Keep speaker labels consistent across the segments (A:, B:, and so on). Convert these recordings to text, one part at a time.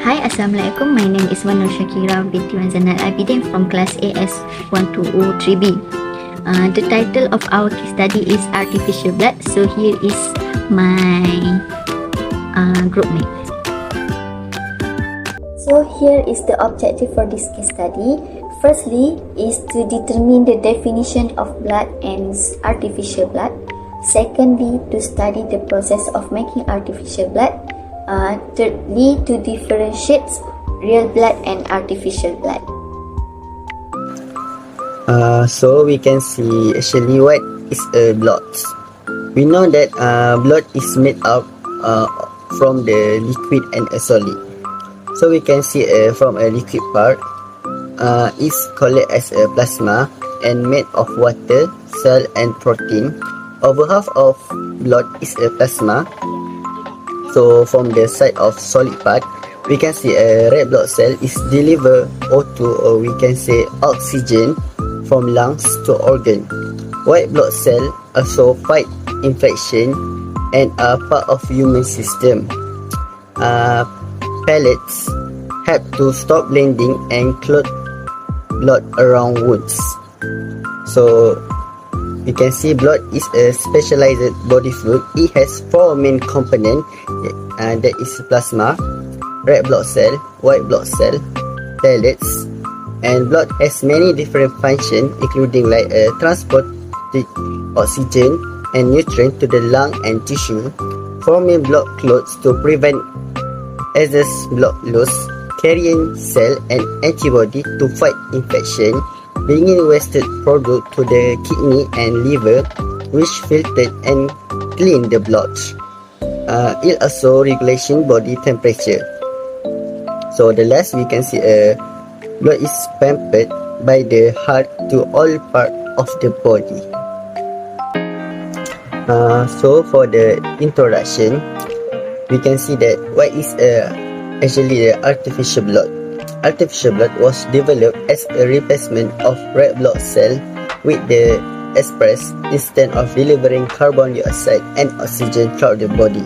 A: Hi, Assalamualaikum. My name is Nur Shakira binti Zainal Abidin from class AS120-3B. The title of our case study is Artificial Blood. So here is my group mate.
B: So here is the objective for this case study. Firstly is to determine the definition of blood and artificial blood. Secondly, to study the process of making artificial blood. Thirdly, to differentiate real blood and artificial blood.
C: So we can see actually what is a blood. We know that blood is made up from the liquid and a solid. So we can see from a liquid part is called as a plasma and made of water, cell and protein. Over half of blood is a plasma. So from the side of solid part, we can see a red blood cell is deliver O2, or we can say oxygen, from lungs to organ. White blood cell also fight infection and are part of human system. Pellets help to stop bleeding and clot blood around wounds. So you can see blood is a specialized body fluid. It has four main components, and that is plasma, red blood cell, white blood cell, platelets, and blood has many different functions, including like transporting oxygen and nutrient to the lung and tissue, forming blood clots to prevent excess blood loss, carrying cell and antibody to fight infection, bringing wasted product to the kidney and liver, which filtered and clean the blood. It also regulation body temperature. So the last we can see blood is pumped by the heart to all part of the body. So for the introduction, we can see that what is actually the artificial blood. Artificial blood was developed as a replacement of red blood cell with the express instead of delivering carbon dioxide and oxygen throughout the body.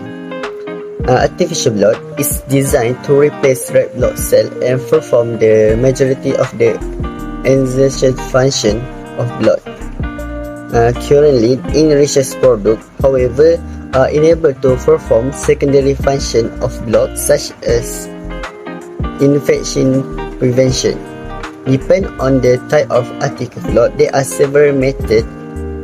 C: Artificial blood is designed to replace red blood cell and perform the majority of the essential function of blood. Currently, enriched products, however, are unable to perform secondary function of blood such as infection prevention. Depend on the type of artificial blood, there are several methods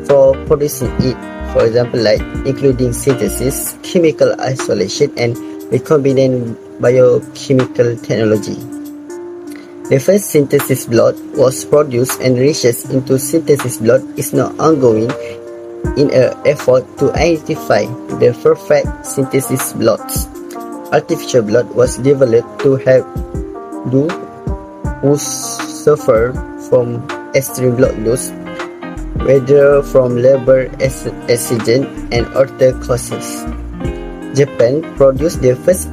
C: for producing it. For example, like including synthesis, chemical isolation, and recombinant biochemical technology. The first synthesis blood was produced and research into synthesis blood is now ongoing in an effort to identify the perfect synthesis bloods. Artificial blood was developed to help those who suffer from extreme blood loss, whether from liver accident and other causes. Japan produced the first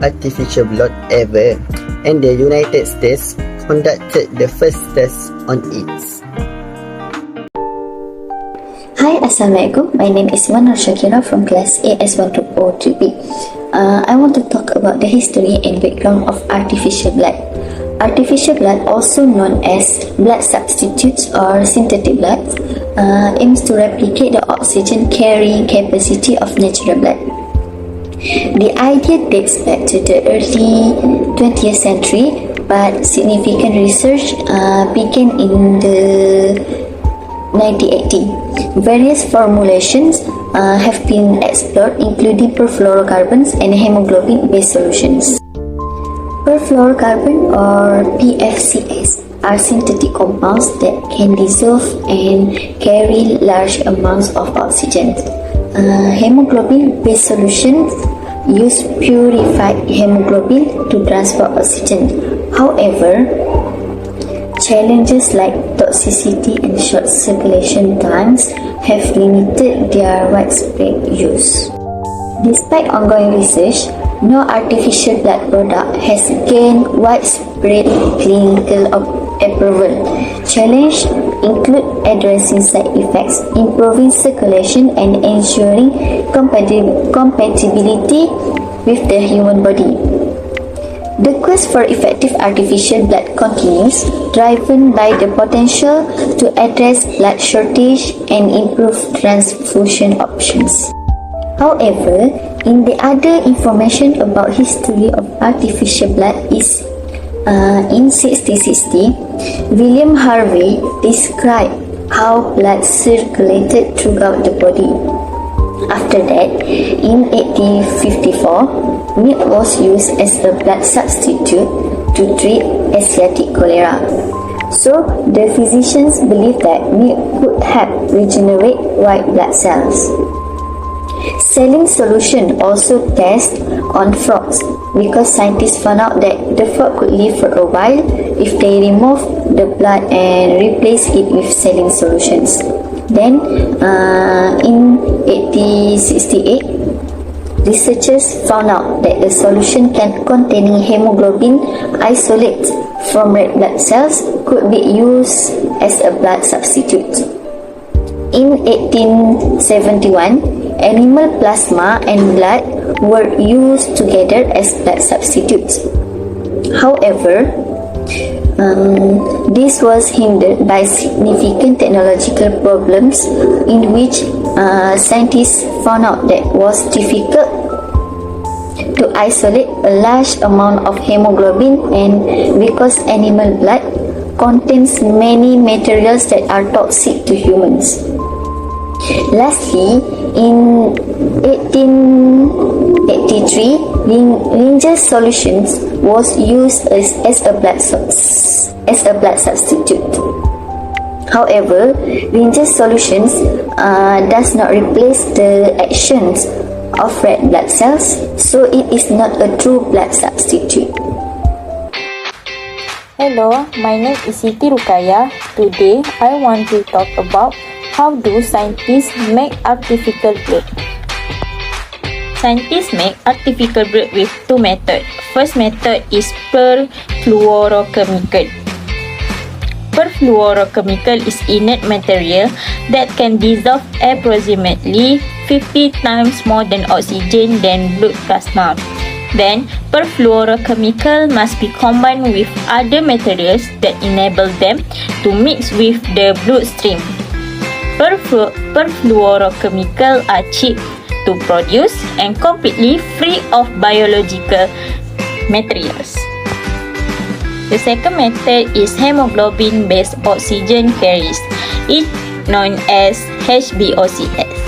C: artificial blood ever, and the United States conducted the first test on it.
B: Hi, Assalamualaikum. My name is Nur Shakira from class AS120-3B. I want to talk about the history and background of artificial blood. Artificial blood, also known as blood substitutes or synthetic blood, aims to replicate the oxygen carrying capacity of natural blood. The idea dates back to the early 20th century, but significant research began in the 1980. Various formulations have been explored, including perfluorocarbons and hemoglobin-based solutions. Perfluorocarbon or PFCs are synthetic compounds that can dissolve and carry large amounts of oxygen. Hemoglobin-based solutions use purified hemoglobin to transport oxygen. However, challenges like toxicity and short circulation times have limited their widespread use. Despite ongoing research, no artificial blood product has gained widespread clinical approval. Challenges include addressing side effects, improving circulation, and ensuring compatibility with the human body. The quest for effective artificial blood continues, driven by the potential to address blood shortage and improve transfusion options. However, in the other information about history of artificial blood is in 1660, William Harvey described how blood circulated throughout the body. After that, in 1854, milk was used as a blood substitute to treat Asiatic cholera. So, the physicians believed that milk could help regenerate white blood cells. Saline solution also test on frogs because scientists found out that the frog could live for a while if they remove the blood and replace it with saline solutions. Then, in 1868, researchers found out that the solution containing hemoglobin isolate from red blood cells could be used as a blood substitute. In 1871, animal plasma and blood were used together as blood substitutes. However, this was hindered by significant technological problems in which scientists found out that it was difficult to isolate a large amount of hemoglobin, and because animal blood contains many materials that are toxic to humans. Lastly, in 1883, Ringer solutions was used as a blood substitute. However, Ringer solutions does not replace the actions of red blood cells, so it is not a true blood substitute.
D: Hello, my name is Siti Rukaya. Today, I want to talk about how do scientists make artificial blood. Scientists make artificial blood with two methods. First method is perfluorochemical. Perfluorochemical is inert material that can dissolve approximately 50 times more than oxygen than blood plasma. Then, perfluorochemical must be combined with other materials that enable them to mix with the bloodstream. Perfluorochemical are cheap to produce and completely free of biological materials. The second method is hemoglobin-based oxygen carriers. It known as HBOCS.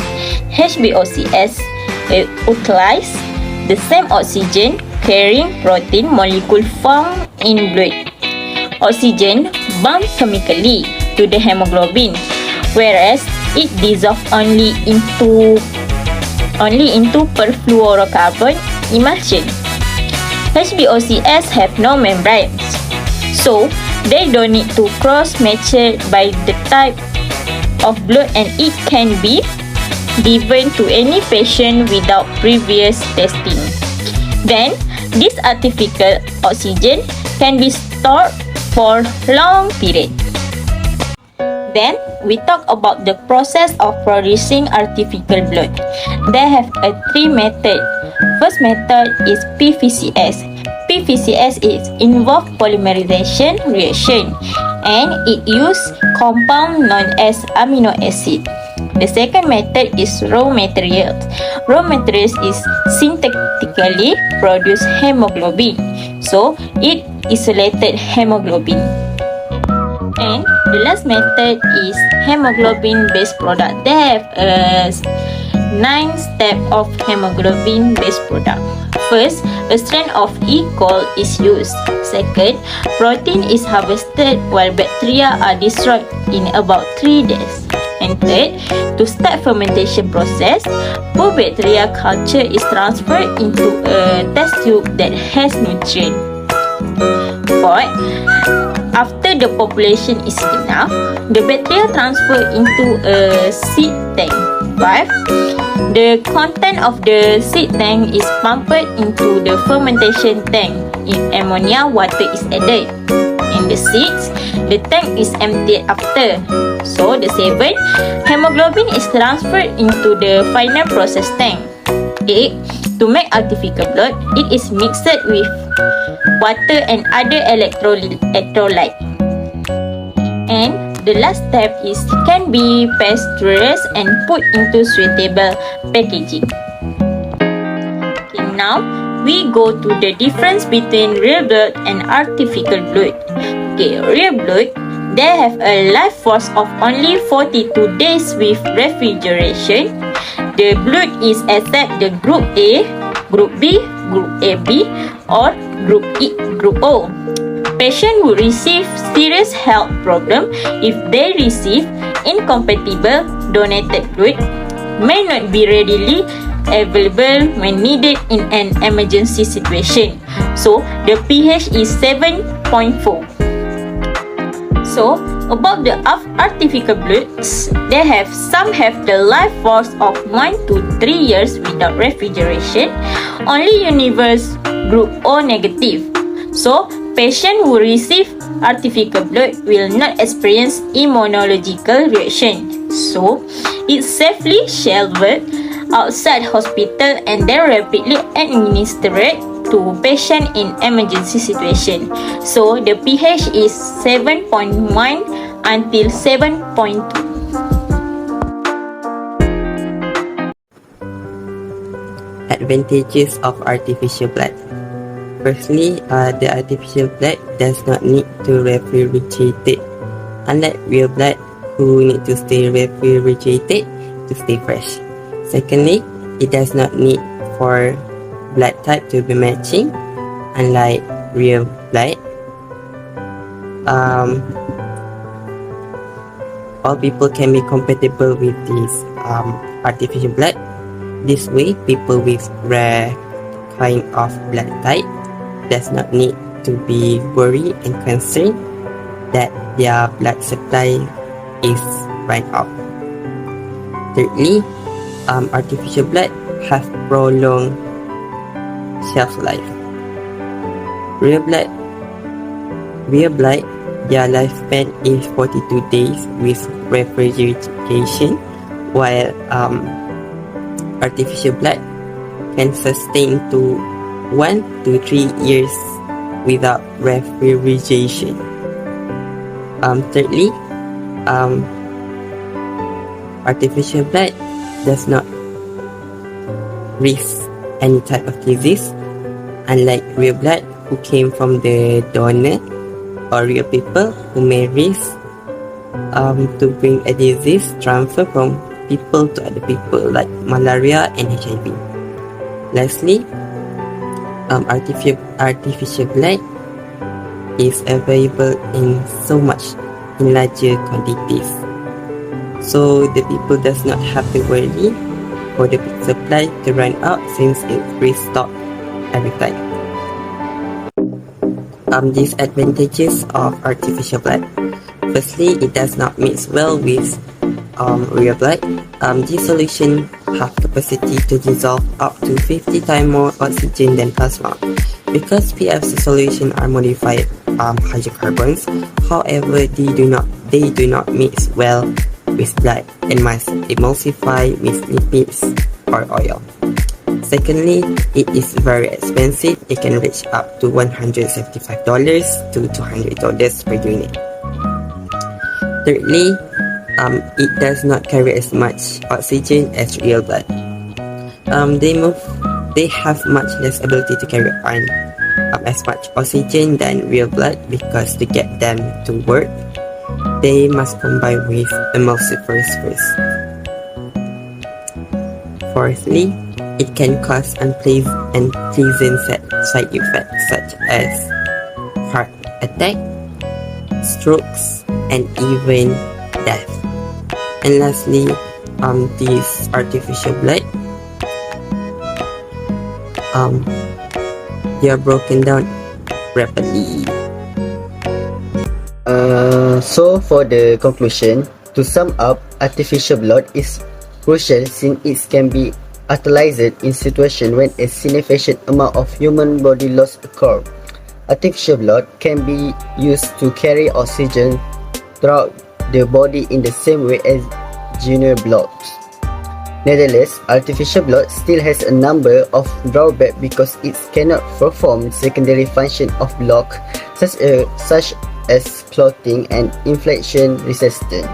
D: HBOCS utilize the same oxygen carrying protein molecule found in blood. Oxygen bonds chemically to the hemoglobin, whereas it dissolves only into perfluorocarbon emulsion. HBOCS have no membranes, so they don't need to cross-match by the type of blood, and it can be given to any patient without previous testing. Then, this artificial oxygen can be stored for long period. Then, we talk about the process of producing artificial blood. They have three methods. First method is PVCS. PVCS is involve polymerization reaction, and it use compound known as amino acid. The second method is raw materials. Raw materials is synthetically produced hemoglobin, so it isolated hemoglobin. And the last method is hemoglobin-based product. They have 9 steps of hemoglobin-based product. First, a strand of E. coli is used. Second, protein is harvested while bacteria are destroyed in about 3 days. And third, to start fermentation process, poor bacteria culture is transferred into a test tube that has nutrient. Fourth, after the population is enough, the bacteria transfer into a seed tank. 5. The content of the seed tank is pumped into the fermentation tank. In ammonia, water is added. In the 6, the tank is emptied after. So, the 7, hemoglobin is transferred into the final process tank. 8, To make artificial blood, it is mixed with water and other electrolyte. And the last step is can be pasteurized and put into suitable packaging. Okay, now we go to the difference between real blood and artificial blood. Okay, real blood, they have a life force of only 42 days with refrigeration. The blood is except the group A, group B, group AB, or group E, group O. Patient will receive serious health problem if they receive incompatible donated blood, may not be readily available when needed in an emergency situation. So the pH is 7.4. So about the artificial bloods, some have the life force of 1 to 3 years without refrigeration. Only universe group O negative. So patient who receive artificial blood will not experience immunological reaction. So it's safely shelved outside hospital and then rapidly administered to patient in emergency situation. So the pH is 7.1 until 7.2.
E: Advantages of artificial blood. Firstly, the artificial blood does not need to refrigerate it, unlike real blood who need to stay refrigerated to stay fresh. Secondly, it does not need for blood type to be matching, unlike real blood. All people can be compatible with this artificial blood. This way, people with rare kind of blood type does not need to be worried and concerned that their blood supply is run out. Thirdly, artificial blood have prolonged shelf life. Real blood, their lifespan is 42 days with refrigeration, while artificial blood can sustain to 1 to 3 years without refrigeration. Thirdly, artificial blood does not risk any type of disease, unlike real blood who came from the donor or real people who may risk to bring a disease transfer from people to other people like malaria and HIV. Lastly, artificial blood is available in so much in larger quantities, so the people does not have to worry for the supply to run out since it's restocked every time. Disadvantages of artificial blood. Firstly, it does not mix well with real blood. This solution have capacity to dissolve up to 50 times more oxygen than plasma. Because PFC solution are modified hydrocarbons, however, they do not mix well with blood and must emulsify with lipids or oil. Secondly, it is very expensive. It can reach up to $175 to $200 per unit. Thirdly, it does not carry as much oxygen as real blood. They have much less ability to carry on as much oxygen than real blood because to get them to work, they must combine with emulsifiers first. Fourthly, it can cause unpleasant side effects such as heart attack, strokes, and even death. And lastly, this artificial blood, they are broken down rapidly.
C: So for the conclusion, to sum up, artificial blood is crucial since it can be utilized in situations when a significant amount of human body loss occurs. Artificial blood can be used to carry oxygen throughout the body in the same way as genuine blood. Nevertheless, artificial blood still has a number of drawbacks because it cannot perform secondary function of blood such as clotting and infection resistance.